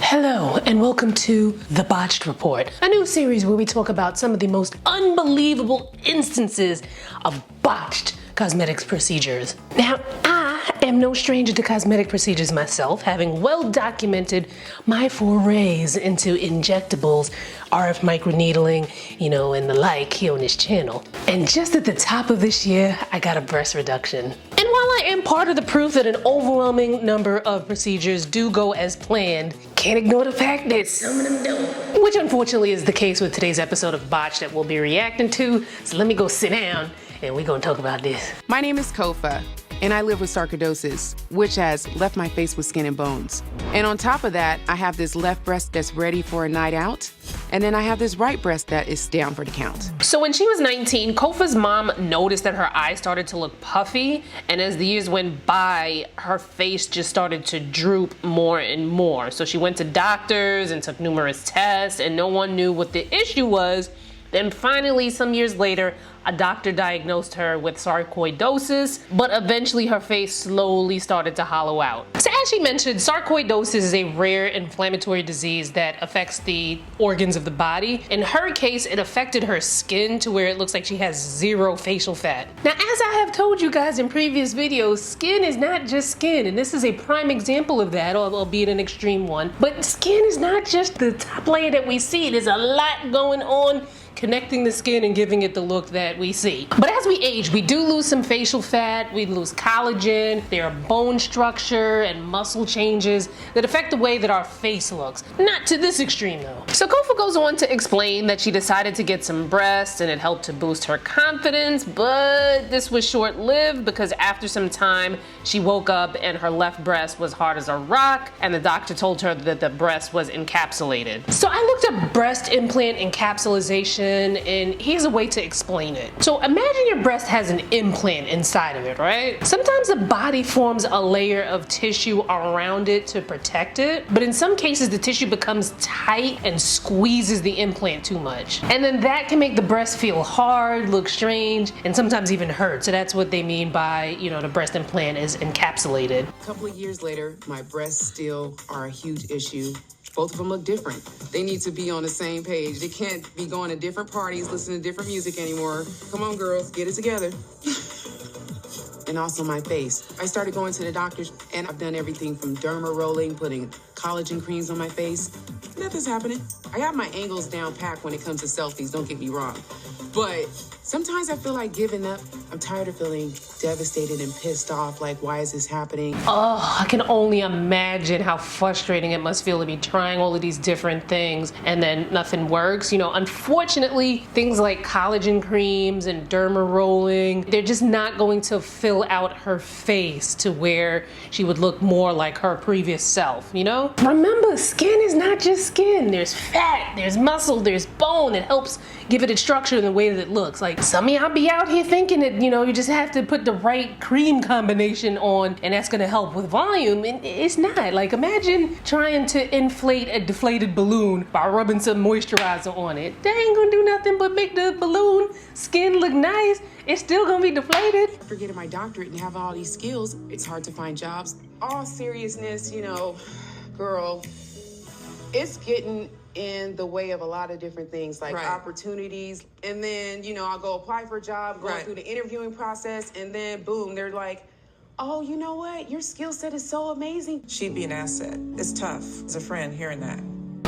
Hello and welcome to The Botched Report, a new series where we talk about some of the most unbelievable instances of botched cosmetics procedures. Now, I am no stranger to cosmetic procedures myself, having well documented my forays into injectables, RF microneedling, and the like here on this channel. And just at the top of this year, I got a breast reduction. And while I am part of the proof that an overwhelming number of procedures do go as planned, can't ignore the fact that some of them don't. Which unfortunately is the case with today's episode of Botched that we'll be reacting to. So let me go sit down and we're gonna talk about this. My name is Koffa, and I live with sarcoidosis, which has left my face with skin and bones. And on top of that, I have this left breast that's ready for a night out, and then I have this right breast that is down for the count. So when she was 19, Koffa's mom noticed that her eyes started to look puffy, and as the years went by, her face just started to droop more and more. So she went to doctors and took numerous tests, and no one knew what the issue was. Then finally, some years later, a doctor diagnosed her with sarcoidosis, but eventually her face slowly started to hollow out. So as she mentioned, sarcoidosis is a rare inflammatory disease that affects the organs of the body. In her case, it affected her skin to where it looks like she has zero facial fat. Now, as I have told you guys in previous videos, skin is not just skin, and this is a prime example of that, albeit an extreme one. But skin is not just the top layer that we see. There's a lot going on connecting the skin and giving it the look that we see. But as we age, we do lose some facial fat, we lose collagen, there are bone structure and muscle changes that affect the way that our face looks. Not to this extreme though. So Koffa goes on to explain that she decided to get some breasts and it helped to boost her confidence, but this was short-lived because after some time, she woke up and her left breast was hard as a rock, and the doctor told her that the breast was encapsulated. So I looked up breast implant encapsulation, and here's a way to explain it. So imagine your breast has an implant inside of it, right? Sometimes the body forms a layer of tissue around it to protect it, but in some cases the tissue becomes tight and squeezes the implant too much. And then that can make the breast feel hard, look strange, and sometimes even hurt. So that's what they mean by, the breast implant is encapsulated. A couple of years later, my breasts still are a huge issue. Both of them look different. They need to be on the same page. They can't be going to different parties, listening to different music anymore. Come on, girls, get it together. And also my face. I started going to the doctors, and I've done everything from derma rolling, putting collagen creams on my face. Nothing's happening. I got my angles down packed when it comes to selfies, don't get me wrong. But sometimes I feel like giving up. I'm tired of feeling devastated and pissed off, like, why is this happening? Oh, I can only imagine how frustrating it must feel to be trying all of these different things and then nothing works. Unfortunately, things like collagen creams and derma rolling, they're just not going to fill out her face to where she would look more like her previous self, Remember, skin is not just skin. There's fat, there's muscle, there's bone. It helps give it its structure in the way that it looks. Like, some of y'all be out here thinking that, you just have to put the right cream combination on and that's gonna help with volume, and it's not. Like, imagine trying to inflate a deflated balloon by rubbing some moisturizer on it. That ain't gonna do nothing but make the balloon skin look nice. It's still gonna be deflated. After getting my doctorate and having all these skills, it's hard to find jobs. All seriousness, girl, it's getting in the way of a lot of different things, like opportunities. And then, I'll go apply for a job, go through the interviewing process, and then boom, they're like, oh, you know what? Your skill set is so amazing. She'd be an asset. It's tough as a friend hearing that.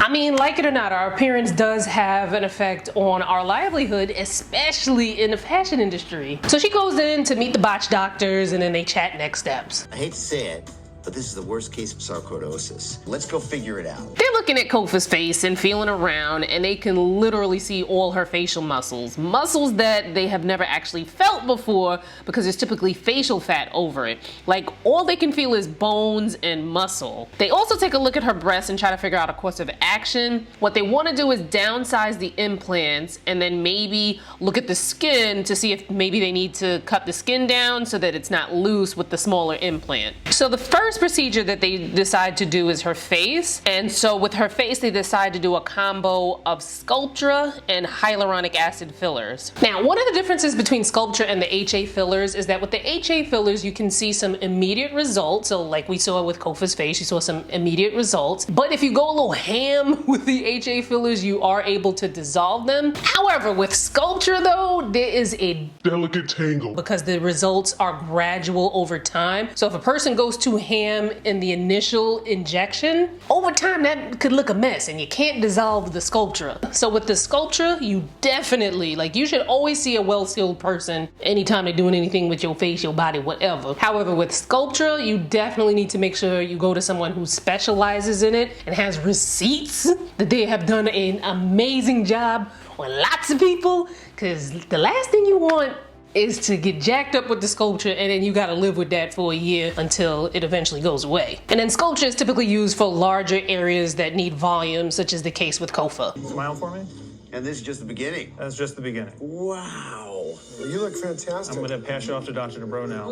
I mean, like it or not, our appearance does have an effect on our livelihood, especially in the fashion industry. So she goes in to meet the botched doctors, and then they chat next steps. I hate to say it, but this is the worst case of sarcoidosis. Let's go figure it out. They're looking at Koffa's face and feeling around, and they can literally see all her facial muscles. Muscles that they have never actually felt before because there's typically facial fat over it. Like, all they can feel is bones and muscle. They also take a look at her breasts and try to figure out a course of action. What they want to do is downsize the implants and then maybe look at the skin to see if maybe they need to cut the skin down so that it's not loose with the smaller implant. So the first first procedure that they decide to do is her face. And so with her face, they decide to do a combo of Sculptra and hyaluronic acid fillers. Now, one of the differences between Sculptra and the HA fillers is that with the HA fillers, you can see some immediate results. So like we saw with Koffa's face, you saw some immediate results. But if you go a little ham with the HA fillers, you are able to dissolve them. However, with Sculptra though, there is a delicate tangle because the results are gradual over time. So if a person goes too ham in the initial injection, over time that could look a mess and you can't dissolve the Sculptra. So with the Sculptra, you definitely, like, you should always see a well-sealed person anytime they're doing anything with your face, your body, whatever. However, with Sculptra, you definitely need to make sure you go to someone who specializes in it and has receipts that they have done an amazing job on lots of people, because the last thing you want is to get jacked up with the Sculptra and then you gotta live with that for a year until it eventually goes away. And then Sculptra is typically used for larger areas that need volume, such as the case with Koffa. Smile for me. And this is just the beginning. That's just the beginning. Wow. You look fantastic. I'm gonna pass you off to Dr. DeBro now.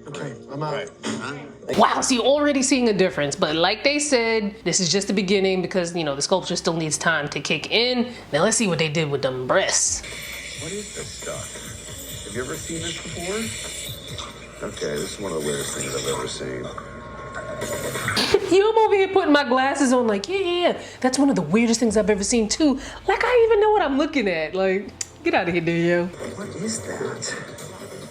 Okay, I'm out. Right. Wow, so you're already seeing a difference, but like they said, this is just the beginning because, you know, the Sculptra still needs time to kick in. Now let's see what they did with them breasts. What is this stuff? Have you ever seen this before? Okay, this is one of the weirdest things I've ever seen. You, I'm over here putting my glasses on like, yeah, that's one of the weirdest things I've ever seen too. Like, I even know what I'm looking at. Like, get out of here, Danielle. What is that?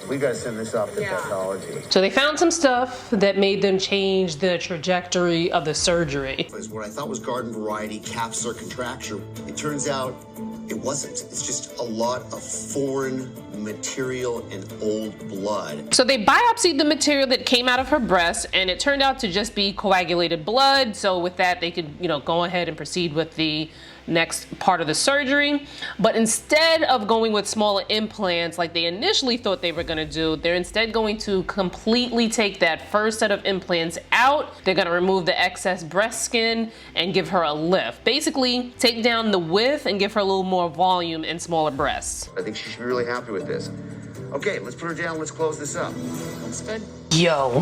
We gotta send this off to pathology. So they found some stuff that made them change the trajectory of the surgery. Is what I thought was garden variety capsular contracture. It turns out it wasn't. It's just a lot of foreign material and old blood. So they biopsied the material that came out of her breast and it turned out to just be coagulated blood. So with that, they could, you know, go ahead and proceed with the next part of the surgery. But instead of going with smaller implants like they initially thought they were going to do, they're instead going to completely take that first set of implants out. They're going to remove the excess breast skin and give her a lift. Basically, take down the width and give her a little more volume and smaller breasts. I think she should be really happy with this. Okay, let's put her down. Let's close this up. Looks good. Yo,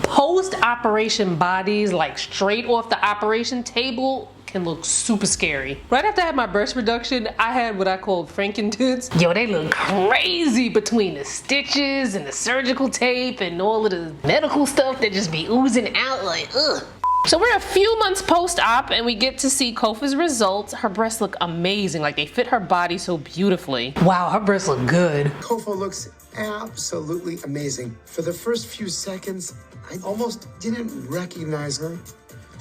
post-operation bodies, like straight off the operation table, can look super scary. Right after I had my breast reduction, I had what I called Frankentits. Yo, they look crazy between the stitches and the surgical tape and all of the medical stuff that just be oozing out like, ugh. So we're a few months post-op and we get to see Koffa's results. Her breasts look amazing, like they fit her body so beautifully. Wow, her breasts look good. Koffa looks absolutely amazing. For the first few seconds, I almost didn't recognize her.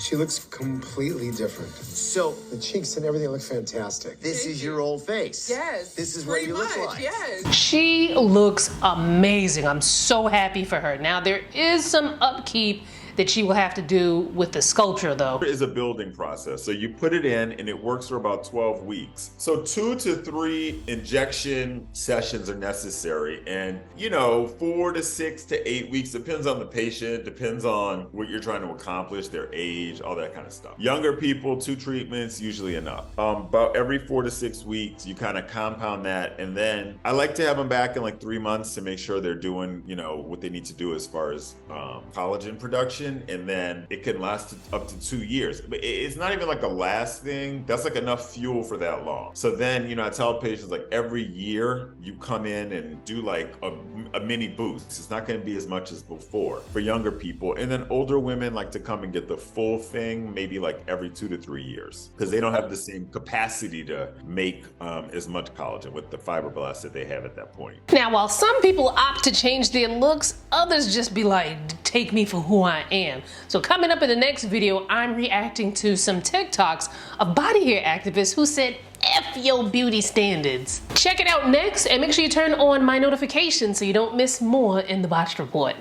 She looks completely different. So The cheeks and everything look fantastic. this is your old face. Yes. This is what pretty you look much, like. Yes. She looks amazing. I'm so happy for her. Now there is some upkeep that she will have to do with the Sculptra though. Is a building process. So you put it in and it works for about 12 weeks. So 2 to 3 injection sessions are necessary. And 4 to 6 to 8 weeks, depends on the patient, depends on what you're trying to accomplish, their age, all that kind of stuff. Younger people, 2 treatments, usually enough. About every 4 to 6 weeks, you kind of compound that. And then I like to have them back in like 3 months to make sure they're doing, what they need to do as far as collagen production. And then it can last up to 2 years. But it's not even like a last thing. That's like enough fuel for that long. So then, I tell patients like every year you come in and do like a mini boost. It's not going to be as much as before for younger people. And then older women like to come and get the full thing, maybe like every 2 to 3 years, because they don't have the same capacity to make as much collagen with the fibroblasts that they have at that point. Now, while some people opt to change their looks, others just be like, take me for who I am. So coming up in the next video, I'm reacting to some TikToks of body hair activists who said, F your beauty standards. Check it out next and make sure you turn on my notifications so you don't miss more in the Botched Report.